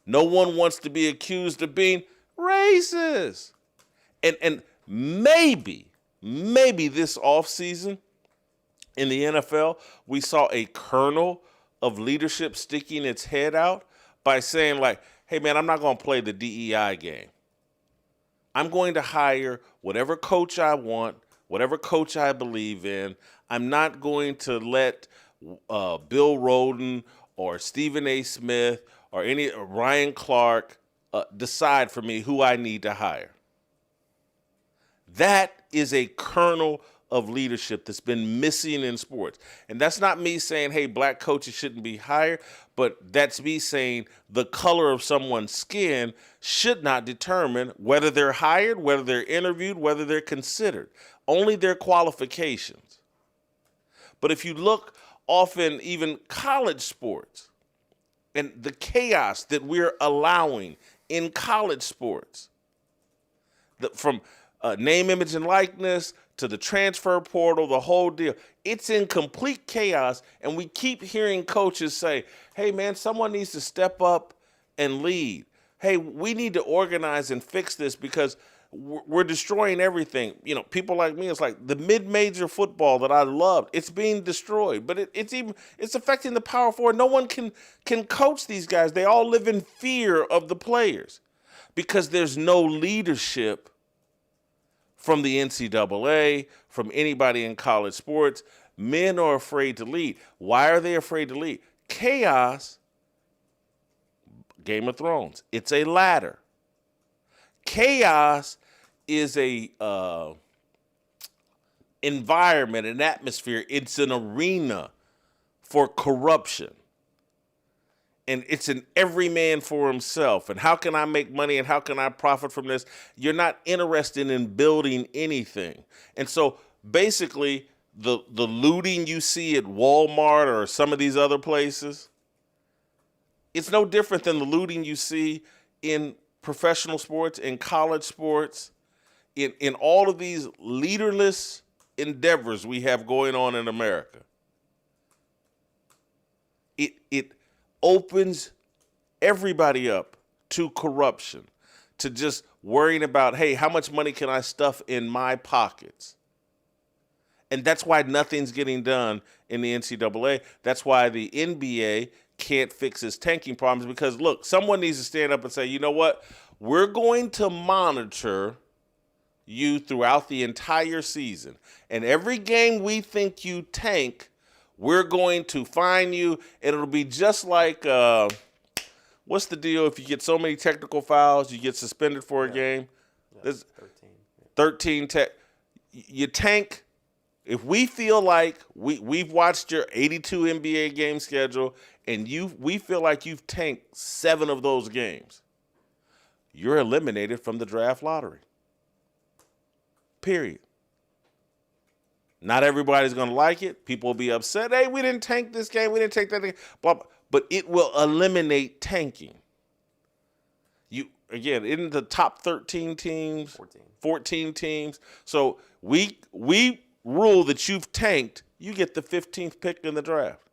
No one wants to be accused of being racist. And maybe this offseason in the NFL, we saw a kernel of leadership sticking its head out by saying, like, hey, man, I'm not going to play the DEI game. I'm going to hire whatever coach I want, whatever coach I believe in. I'm not going to let Bill Rhoden or Stephen A. Smith or Ryan Clark decide for me who I need to hire. That is a kernel of leadership that's been missing in sports. And that's not me saying, hey, black coaches shouldn't be hired, but that's me saying the color of someone's skin should not determine whether they're hired, whether they're interviewed, whether they're considered. Only their qualifications. But if you look often even college sports and the chaos that we're allowing in college sports, from name, image, and likeness to the transfer portal, the whole deal. It's in complete chaos, and we keep hearing coaches say, hey, man, someone needs to step up and lead. Hey, we need to organize and fix this because we're destroying everything. You know, people like me, it's like the mid-major football that I loved, it's being destroyed. But it's affecting the Power Four. No one can coach these guys. They all live in fear of the players because there's no leadership from the NCAA, from anybody in college sports. Men are afraid to lead. Why are they afraid to lead? Chaos, Game of Thrones, it's a ladder. Chaos is a environment, an atmosphere. It's an arena for corruption. And it's an every man for himself. And how can I make money and how can I profit from this? You're not interested in building anything. And so basically the looting you see at Walmart or some of these other places, it's no different than the looting you see in professional sports, in college sports, in all of these leaderless endeavors we have going on in America. It opens everybody up to corruption, to just worrying about, hey, how much money can I stuff in my pockets? And that's why nothing's getting done in the NCAA. That's why the NBA can't fix its tanking problems because, look, someone needs to stand up and say, you know what? We're going to monitor you throughout the entire season. And every game we think you tank, we're going to fine you, and it'll be just like, what's the deal? If you get so many technical fouls, you get suspended for a game. Yeah, 13. You tank. If we feel like we've watched your 82 NBA game schedule, and we feel like you've tanked 7 of those games, you're eliminated from the draft lottery. Period. Not everybody's going to like it. People will be upset. Hey, we didn't tank this game. We didn't take that game. Blah, blah. But it will eliminate tanking. Again, in the top 13 teams, 14 teams. So we rule that you've tanked, you get the 15th pick in the draft.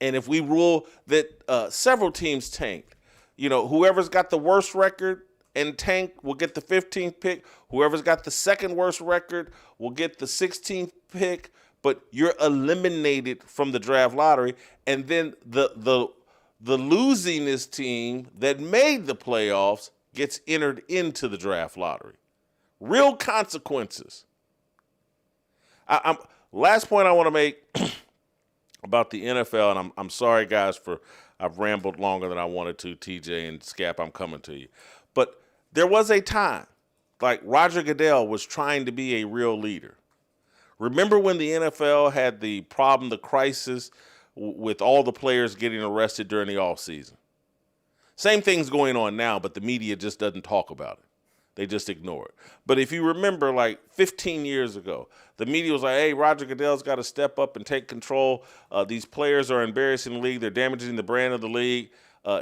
And if we rule that several teams tanked, whoever's got the worst record and tank will get the 15th pick. Whoever's got the second worst record will get the 16th pick, but you're eliminated from the draft lottery. And then the losingest team that made the playoffs gets entered into the draft lottery. Real consequences. Last point I want to make about the NFL, and I'm sorry, guys, I've rambled longer than I wanted to, TJ and Scap, I'm coming to you. But there was a time, like Roger Goodell was trying to be a real leader. Remember when the NFL had the problem, the crisis with all the players getting arrested during the offseason? Same thing's going on now, but the media just doesn't talk about it. They just ignore it. But if you remember, like 15 years ago, the media was like, hey, Roger Goodell's got to step up and take control. These players are embarrassing the league. They're damaging the brand of the league.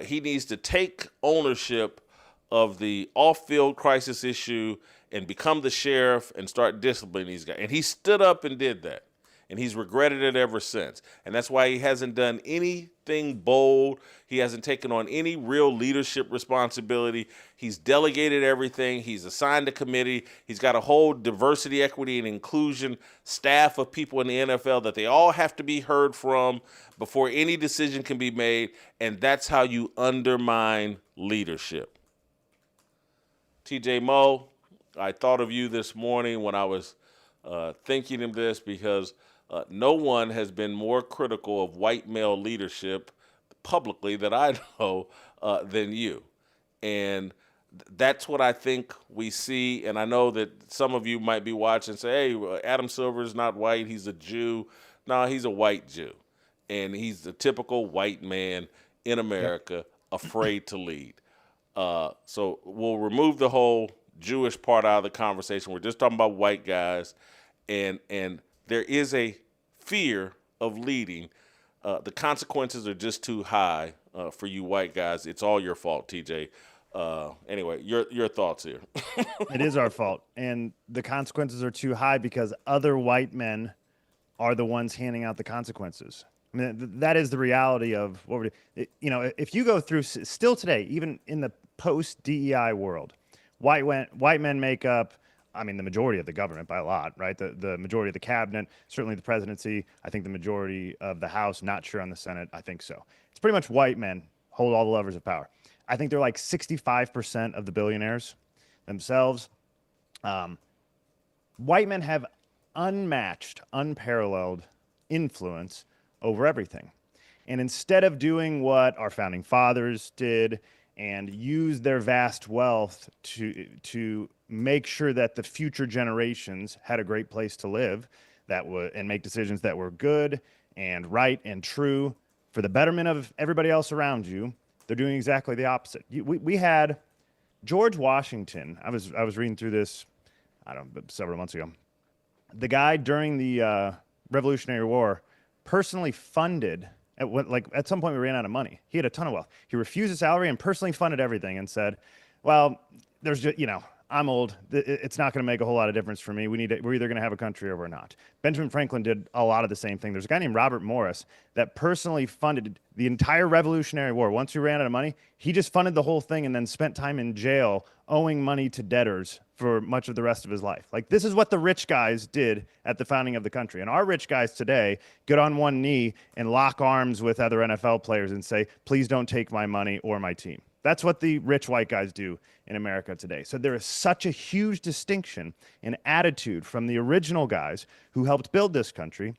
He needs to take ownership of the off-field crisis issue and become the sheriff and start disciplining these guys. And he stood up and did that. and he's regretted it ever since. And that's why he hasn't done anything bold. He hasn't taken on any real leadership responsibility. He's delegated everything. He's assigned a committee. He's got a whole diversity, equity, and inclusion staff of people in the NFL that they all have to be heard from before any decision can be made. And that's how you undermine leadership. TJ Moe, I thought of you this morning when I was thinking of this because no one has been more critical of white male leadership publicly that I know than you. And that's what I think we see. And I know that some of you might be watching and say, hey, Adam Silver is not white. He's a Jew. No, he's a white Jew. And he's the typical white man in America, afraid to lead. So we'll remove the whole Jewish part out of the conversation. We're just talking about white guys. And there is a fear of leading. The consequences are just too high for you white guys. It's all your fault, TJ. Anyway, your thoughts here. It is our fault. And the consequences are too high because other white men are the ones handing out the consequences. I mean, that is the reality of what we're doing. You know, if you go through still today, even in the post-DEI world, white men make up, I mean, the majority of the government by a lot, right? The majority of the cabinet, certainly the presidency. I think the majority of the House, not sure on the Senate. I think so. It's pretty much white men hold all the levers of power. I think they're like 65% of the billionaires themselves. White men have unmatched, unparalleled influence over everything. And instead of doing what our founding fathers did and use their vast wealth to make sure that the future generations had a great place to live and make decisions that were good and right and true for the betterment of everybody else around you, they're doing exactly the opposite. We had George Washington. I was reading through this, I don't know, several months ago. The guy during the Revolutionary War personally funded, at some point we ran out of money. He had a ton of wealth. He refused a salary and personally funded everything and said, well, there's just, I'm old. It's not going to make a whole lot of difference for me. We're either going to have a country or we're not. Benjamin Franklin did a lot of the same thing. There's a guy named Robert Morris that personally funded the entire Revolutionary War. Once we ran out of money, he just funded the whole thing and then spent time in jail owing money to debtors for much of the rest of his life. Like, this is what the rich guys did at the founding of the country. And our rich guys today get on one knee and lock arms with other NFL players and say, please don't take my money or my team. That's what the rich white guys do in America today. So there is such a huge distinction in attitude from the original guys who helped build this country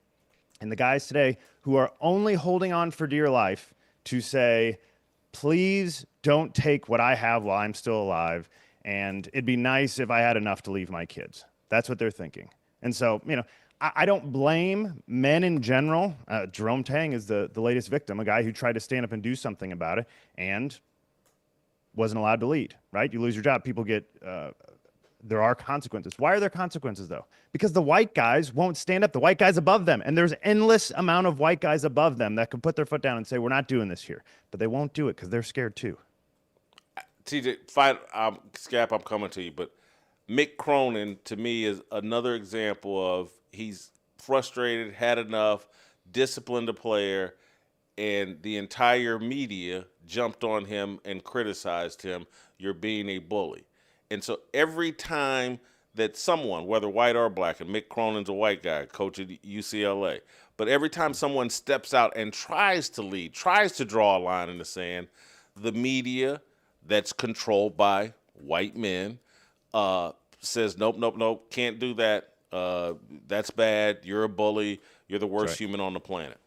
and the guys today who are only holding on for dear life to say, please don't take what I have while I'm still alive, and it'd be nice if I had enough to leave my kids. That's what they're thinking. And so, I don't blame men in general. Jerome Tang is the latest victim, a guy who tried to stand up and do something about it and wasn't allowed to lead, right? You lose your job. People get, there are consequences. Why are there consequences, though? Because the white guys won't stand up. The white guys above them. And there's endless amount of white guys above them that can put their foot down and say, we're not doing this here. But they won't do it because they're scared, too. TJ, fine, Scap, I'm coming to you. But Mick Cronin, to me, is another example of he's frustrated, had enough, disciplined a player, and the entire media jumped on him and criticized him. You're being a bully. And so every time that someone, whether white or black, and Mick Cronin's a white guy, coach at UCLA, but every time someone steps out and tries to lead, tries to draw a line in the sand, the media that's controlled by white men says, nope, can't do that. That's bad. You're a bully. You're the worst human on the planet.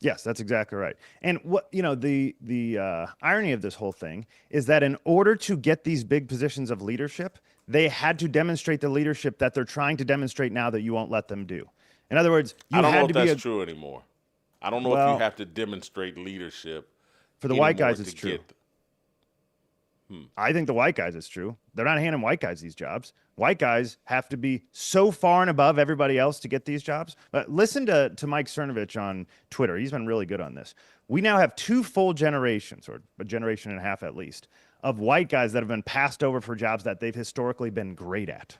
Yes, that's exactly right. And what the irony of this whole thing is that in order to get these big positions of leadership, they had to demonstrate the leadership that they're trying to demonstrate now that you won't let them do. In other words, I don't know if that's true anymore. I don't know if you have to demonstrate leadership. For the white guys, it's true. I think the white guys, it's true. They're not handing white guys these jobs. White guys have to be so far and above everybody else to get these jobs. But listen to Mike Cernovich on Twitter. He's been really good on this. We now have 2 full generations, or a generation and a half at least, of white guys that have been passed over for jobs that they've historically been great at.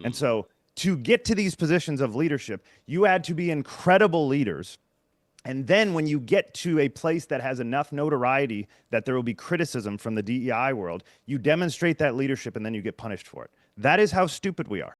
And so To get to these positions of leadership, you had to be incredible leaders. And then when you get to a place that has enough notoriety that there will be criticism from the DEI world, you demonstrate that leadership and then you get punished for it. That is how stupid we are.